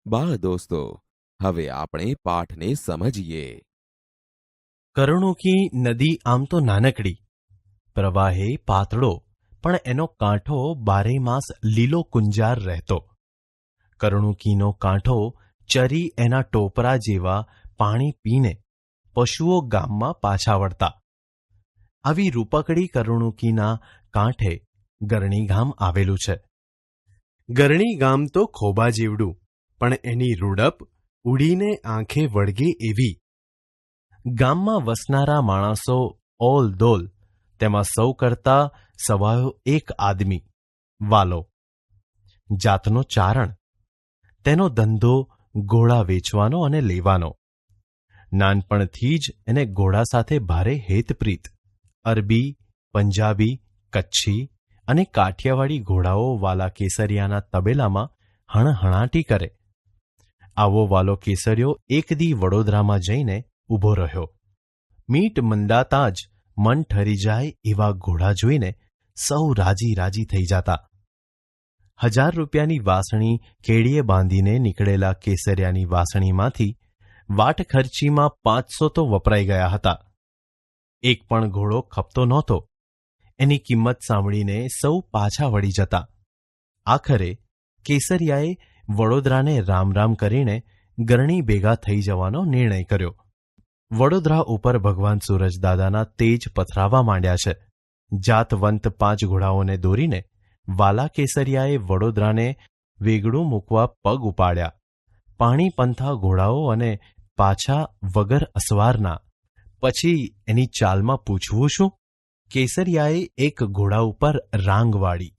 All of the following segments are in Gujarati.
બાળ દોસ્તો, હવે આપણે પાઠને સમજીએ. કરુણુકી નદી આમ તો નાનકડી, પ્રવાહે પાતળો, પણ એનો કાંઠો બારે માસ લીલો કુંજાર રહેતો. કરુણુકીનો કાંઠો ચરી એના ટોપરા જેવા પાણી પીને પશુઓ ગામમાં પાછા વળતા. આવી રૂપકડી કરુણુકીના કાંઠે ગરણી ગામ આવેલું છે. ગરણી ગામ તો ખોબા જેવડું, પણ એની રૂડપ ઉડીને આંખે વળગે એવી. ગામમાં વસનારા માણસો ઓલ દોલ, તેમાં સૌ કરતા સવાયો એક આદમી, વાલો. જાતનો ચારણ, તેનો ધંધો ઘોડા વેચવાનો અને લેવાનો. નાનપણથી જ એને ઘોડા સાથે ભારે હેતપ્રીત. અરબી, પંજાબી, કચ્છી અને કાઠિયાવાડી ઘોડાઓ વાલા કેસરિયાના તબેલામાં હણહણાટી કરે. આવો વાલો કેસરિયો એક દી વડોદરામાં જઈને ઊભો રહ્યો. મીટ મંદાતા જ મન ઠરી જાય એવા ઘોડા જોઈને સૌ રાજી રાજી થઈ જતા. 1000 રૂપિયાની વાસણી કેડીએ બાંધીને નીકળેલા કેસરિયાની વાસણીમાંથી વાટ ખર્ચીમાં 500 તો વપરાઈ ગયા હતા. એક પણ ઘોડો ખપતો નહોતો. એની કિંમત સાંભળીને સૌ પાછા વળી જતા. આખરે કેસરિયાએ વડોદરાને રામ રામ કરીને ગરણી ભેગા થઈ જવાનો નિર્ણય કર્યો. વડોદરા ઉપર ભગવાન સૂરજદાદાના તેજ પથરાવા માંડ્યા છે. જાતવંત 5 ઘોડાઓને દોરીને વાલા કેસરિયાએ વડોદરાને વેગળું મૂકવા પગ ઉપાડ્યા. પાણી પંથા ઘોડાઓ અને પાછા વગર અસવારના. પછી એની ચાલમાં પૂછવું શું? કેસરિયાએ એક ઘોડા ઉપર રાંગ વાળી.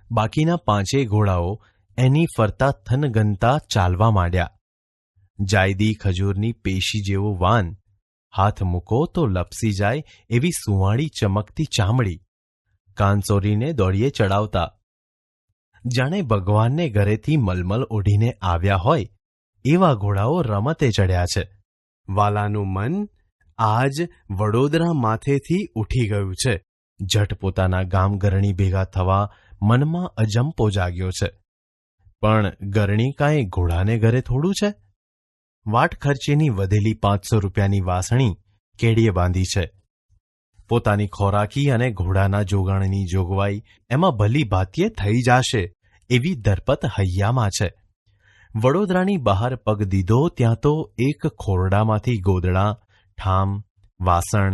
બાકીના 5 ઘોડાઓ એની ફરતા થનગનતા ચાલવા માંડ્યા. જાયદી ખજૂરની પેશી જેવું વાન, હાથ મૂકો તો લપસી જાય એવી સુંવાળી ચમકતી ચામડી, કાનસોરીને દોડીએ ચડાવતા. જાણે ભગવાનને ઘરેથી મલમલ ઓઢીને આવ્યા હોય એવા ઘોડાઓ રમતે ચડ્યા છે. વાલાનું મન આજ વડોદરા માથેથી ઉઠી ગયું છે. જટ પોતાના ગામ ગરણી ભેગા થવા મનમાં અજંપો જાગ્યો છે. પણ ગરણી કાંઈ ઘોડાને ઘરે થોડું છે? વાટ ખર્ચીની વધેલી 500 રૂપિયાની વાસણી કેડીએ બાંધી છે. પોતાની ખોરાકી અને ઘોડાના જોગાણની જોગવાઈ એમાં ભલી ભાતીએ થઈ જશે એવી ધરપત હૈયામાં છે. વડોદરાની બહાર પગ દીધો ત્યાં તો એક ખોરડામાંથી ગોદડા, ઠામ, વાસણ,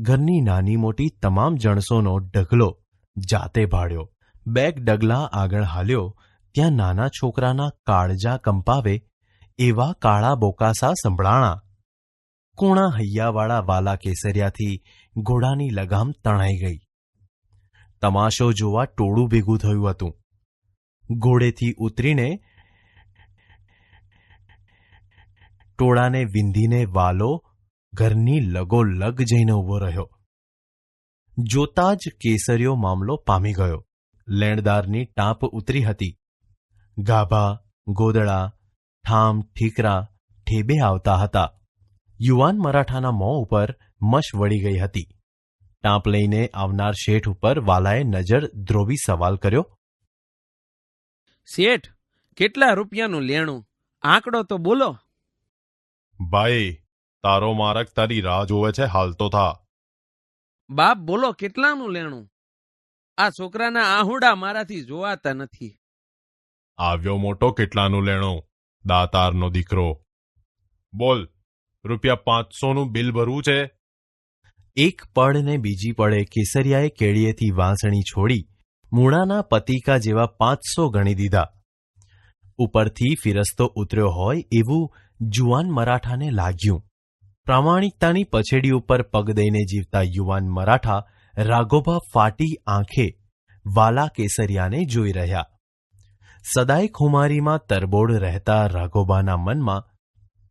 ઘરની નાની મોટી તમામ જણસોનો ઢગલો જાતે ભાળ્યો. 2 ડગલા આગળ હાલ્યો ત્યાં નાના છોકરાના કાળજા કંપાવે એવા કાળા બોકાસા સંભળાણા. કૂણા હૈયાવાળા વાલા કેસરિયાથી ઘોડાની લગામ તણાઈ ગઈ. તમાશો જોવા ટોળું ભેગું થયું હતું. ઘોડેથી ઉતરીને ટોળાને વિંધીને વાલો ઘરની લગોલગ જઈને ઊભો રહ્યો. જોતા જ કેસરિયો મામલો પામી ગયો. લેણદારની ટાંપ ઉતરી હતી. ગાભા, ગોદડા, ઠામ, ઠીકરા ઠેબે આવતા હતા. યુવાન મરાઠાના મોં ઉપર મશ વળી ગઈ હતી. ટાંપ લઈને આવનાર શેઠ ઉપર વાલાએ નજર દ્રોવી સવાલ કર્યો. શેઠ, કેટલા રૂપિયાનું લેણું? આંકડો તો બોલો. ભાઈ, તારો મારક તારી રાહ જોવે છે, હાલ તો થા. બાપ બોલો, કેટલાનું લેણું? આ છોકરાના આહુડા મારાથી જોવાતા નથી. આવ્યો મોટો કેટલાનું લેણું, દાતારનો દીકરો. બોલ, રૂપિયા 500નું બિલ ભરવું છે? એક પળ ને બીજી પળે કેસરિયાએ કેડીએથી વાંસણી છોડી મૂળાના પતિકા જેવા 500 ગણી દીધા. ઉપરથી ફિરસ્તો ઉતર્યો હોય એવું જુવાન મરાઠાને લાગ્યું. પ્રામાણિકતાની પછેડી ઉપર પગ દઈને જીવતા યુવાન મરાઠા રાઘોબા ફાટી આંખે વાલા કેસરિયાને જોઈ રહ્યા. સદાય ખુમારીમાં તરબોળ રહેતા રાઘોબાના મનમાં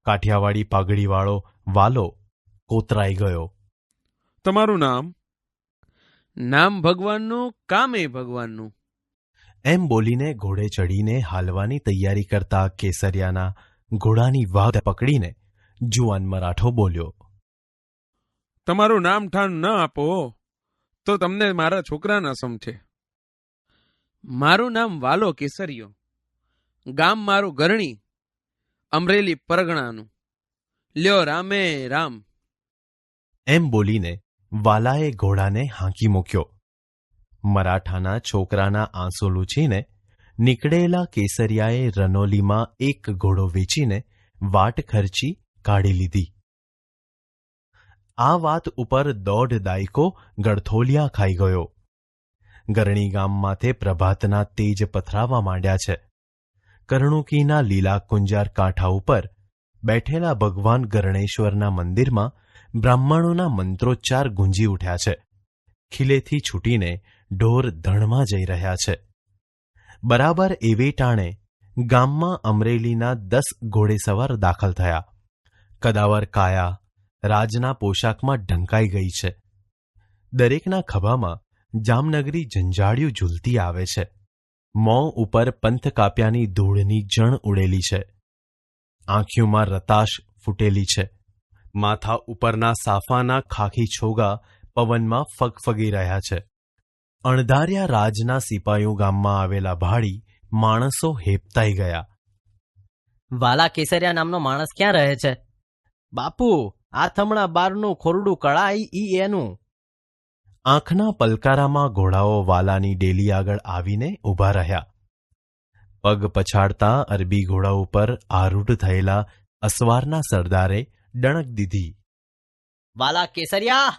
કાઠિયાવાડી પાઘડીવાળો વાલો કોતરાઈ ગયો. તમારું નામ? નામ ભગવાનનું, કામે ભગવાનનું. એમ બોલીને ઘોડે ચડીને હાલવાની તૈયારી કરતા કેસરિયાના ઘોડાની વાહ પકડીને જુવાન મરાઠો બોલ્યો. તમારું નામ ઠાણ ન આપો તો તમને મારા છોકરાના સમ છે. મારું નામ વાલો કેસરિયો, ગામ મારું ગરણી, અમરેલી પરગણાનું. લ્યો રામે રામ. એમ બોલીને વાલાએ ઘોડાને હાંકી મૂક્યો. મરાઠાના છોકરાના આંસુ લૂછીને નીકળેલા કેસરિયાએ રનોલીમાં એક ઘોડો વેચીને વાટ ખર્ચી કાઢી લીધી. આ વાત ઉપર 1.5 દાયકો ગળથોલિયા ખાઈ ગયો. ગરણી ગામમાંથી પ્રભાતના તેજ પથરાવા માંડ્યા છે. કરણુકીના લીલા કુંજાર કાંઠા ઉપર બેઠેલા ભગવાન ગરણેશ્વરના મંદિરમાં બ્રાહ્મણોના મંત્રોચ્ચાર ગુંજી ઉઠ્યા છે. ખીલેથી છૂટીને ઢોર ધણમાં જઈ રહ્યા છે. બરાબર એવે ટાણે ગામમાં અમરેલીના 10 ઘોડેસવાર દાખલ થયા. કદાવર કાયા રાજના પોશાકમાં ઢંકાઈ ગઈ છે. દરેકના ખભામાં જામનગરી જંજાળિયું ઝૂલતી આવે છે. મોં ઉપર પંથ કાપ્યાની ધૂળની જણ ઉડેલી છે. આંખીઓમાં રતાશ ફૂટેલી છે. માથા ઉપરના સાફાના ખાખી છોગા પવનમાં ફગફગી રહ્યા છે. અણધાર્યા રાજના સિપાઈઓ ગામમાં આવેલા ભાડી માણસો હેપતાઈ ગયા. વાલા કેસરિયા નામનો માણસ ક્યાં રહે છે? બાપુ, આ થમણા બારનું ખોરડું કળાઈ ઈ એનું. આંખના પલકારામાં ઘોડાઓ વાલાની ડેલી આગળ આવીને ઊભા રહ્યા. પગ પછાડતા અરબી ઘોડા ઉપર આરૂઢ થયેલા અસવારના સરદારે ડણક દીધી. વાલા કેસરિયા!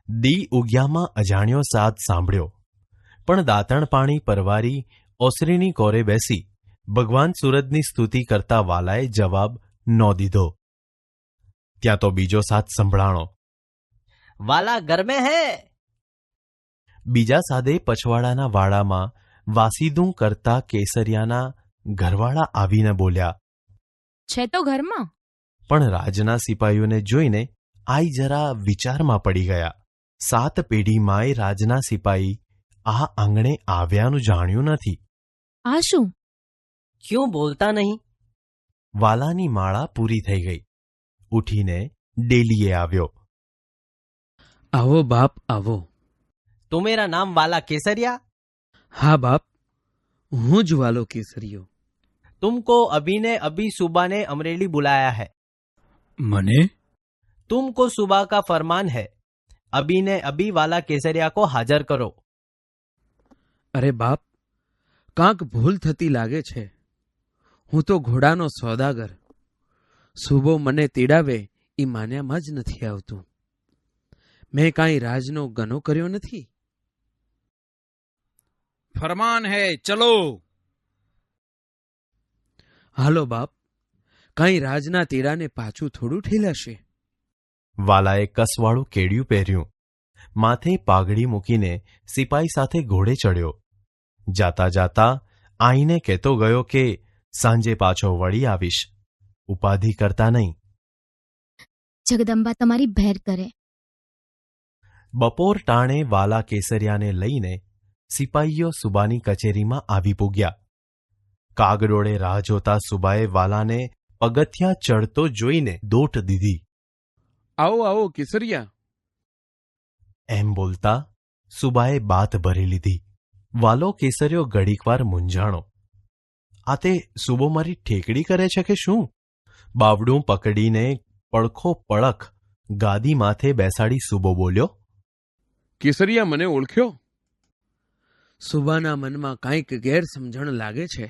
દી ઉગ્યામાં અજાણ્યો સાદ સાંભળ્યો, પણ દાંતણ પાણી પરવારી ઓસરીની કોરે બેસી ભગવાન સૂરજની સ્તુતિ કરતા વાલાએ જવાબ ન દીધો. ત્યાં તો બીજો સાદ સંભળાણો. વાલા ઘરમે હે? બીજા સાદે પછવાડાના વાડામાં વાસીદું કરતા કેસરિયાના ઘરવાળા આવીને બોલ્યા. છે તો ઘરમાં. પણ રાજના સિપાહીઓને જોઈને આઈ જરા વિચારમાં પડી ગયા. 7 પેઢીમાંય રાજના સિપાહી આ આંગણે આવ્યાનું જાણ્યું નથી. આ શું? ક્યું બોલતા નહીં? વાલાની માળા પૂરી થઈ ગઈ. ઉઠીને ડેલીએ આવ્યો. આવો બાપ આવો. તો મેરા નામ વાલા કેસરિયા? હા બાપ, હું જ વાલો કેસરીયો. तुमको अभी ने अभी सुबह ने अमरेली बुलाया है. મને? तुमको सुबह का फरमान है, अभी ने अभी वाला केसरिया को हाजिर करो. અરે બાપ, કાંક ભૂલ થતી લાગે છે. હું તો ઘોડાનો સોદાગર. સુબો મને તેડાવે એ માન્યામાં જ નથી આવતું. મેં કાંઈ રાજનો ગનો કર્યો નથી. फरमान है, चलो. હાલો બાપ, કાંઈ રાજના તેડાને પાછું થોડું ઠેલાશે. વાલાએ કસવાળું કેડિયું પહેર્યું. માથે પાઘડી મૂકીને સિપાઈ સાથે ઘોડે ચડ્યો. જાતા જાતા આઈને કહેતો ગયો કે સાંજે પાછો વળી આવીશ. ઉપાધિ કરતા નહીં. જગદંબા તમારી ભેર કરે. બપોર ટાણે વાલા કેસરિયાને લઈને સિપાઈઓ સુબાની કચેરીમાં આવી પૂગ્યા. કાગડોળે રાહ જોતા સુબાએ વાલાને પગથિયાં ચડતો જોઈને દોટ દીધી. આવો આવો કેસરિયા. એમ બોલતા સુબાએ બાત ભરી લીધી. વાલો કેસરિયો ઘડીકવાર મૂંઝાણો. આ તે સુબો મારી ઠેકડી કરે છે કે શું? બાવડું પકડીને પડખો પડખ ગાદી માથે બેસાડી સુબો બોલ્યો. કેસરિયા મને ઓળખ્યો? સુબાના મનમાં કાંઈક ગેરસમજણ લાગે છે.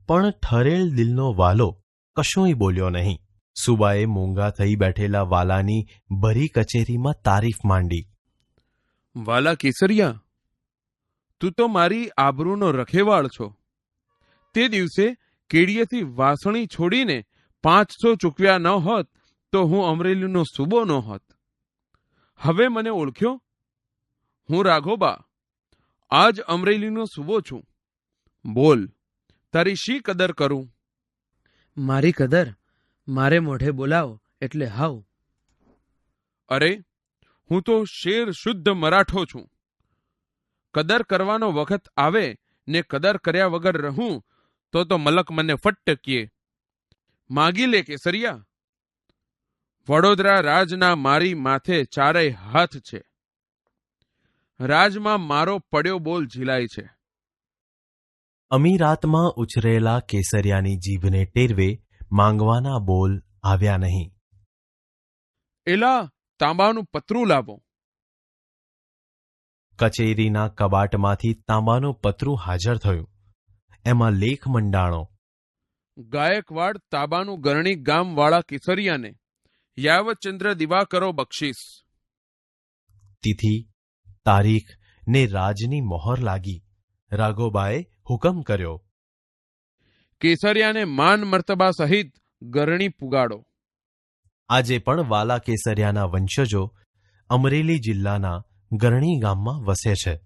પણ ઠરેલ દિલનો વાલો કશુંય બોલ્યો નહીં. સુબાએ મૂંગા થઈ બેઠેલા વાલાની ભરી કચેરીમાં તારીફ માંડી. વાલા કેસરિયા, તું તો મારી આબરૂનો રખેવાળ છો. તે દિવસે કેડીએથી વાસણી છોડીને 500 ચૂકવ્યા ન હોત તો હું અમરેલીનો સુબો ન હોત. હવે મને ઓળખ્યો? હું રાઘોબા, આજ અમરેલીનો સુબો છું. બોલ, તારી શી કદર કરું? મારી કદર મારે મોઢે બોલાવો એટલે હાવ. અરે, હું તો શેર શુદ્ધ મરાઠો છું. કદર કરવાનો વખત આવે ને કદર કર્યા વગર રહું તો મલક મને ફટ્ટ કીએ. માગી લે કેસરિયા. વડોદરા રાજના મારી માથે 4 હાથ છે. રાજમાં મારો પડ્યો બોલ ઝીલાય છે. અમીરાતમાં ઉછરેલા કેસરિયાની જીભને ટેરવે માંગવાના બોલ આવ્યા નહીં. એલા તાંબાનું પતરું લાવો. કચેરીના કબાટમાંથી તાંબાનું પતરું હાજર થયું. એમાં લેખ મંડાણો. ગાયકવાડ તાંબાનું ગરણી ગામવાળા કેસરિયાને યાવચંદ્ર દિવાકરો બક્ષિસ. તિથિ, તારીખ ને રાજની મોહર લાગી. રાઘોબાએ હુકમ કર્યો. કેસરિયાને માન મર્તબા સહિત ગરણી પુગાડો. આજે પણ વાલા કેસરિયાના વંશજો અમરેલી જિલ્લાના ગરણી ગામમાં વસે છે.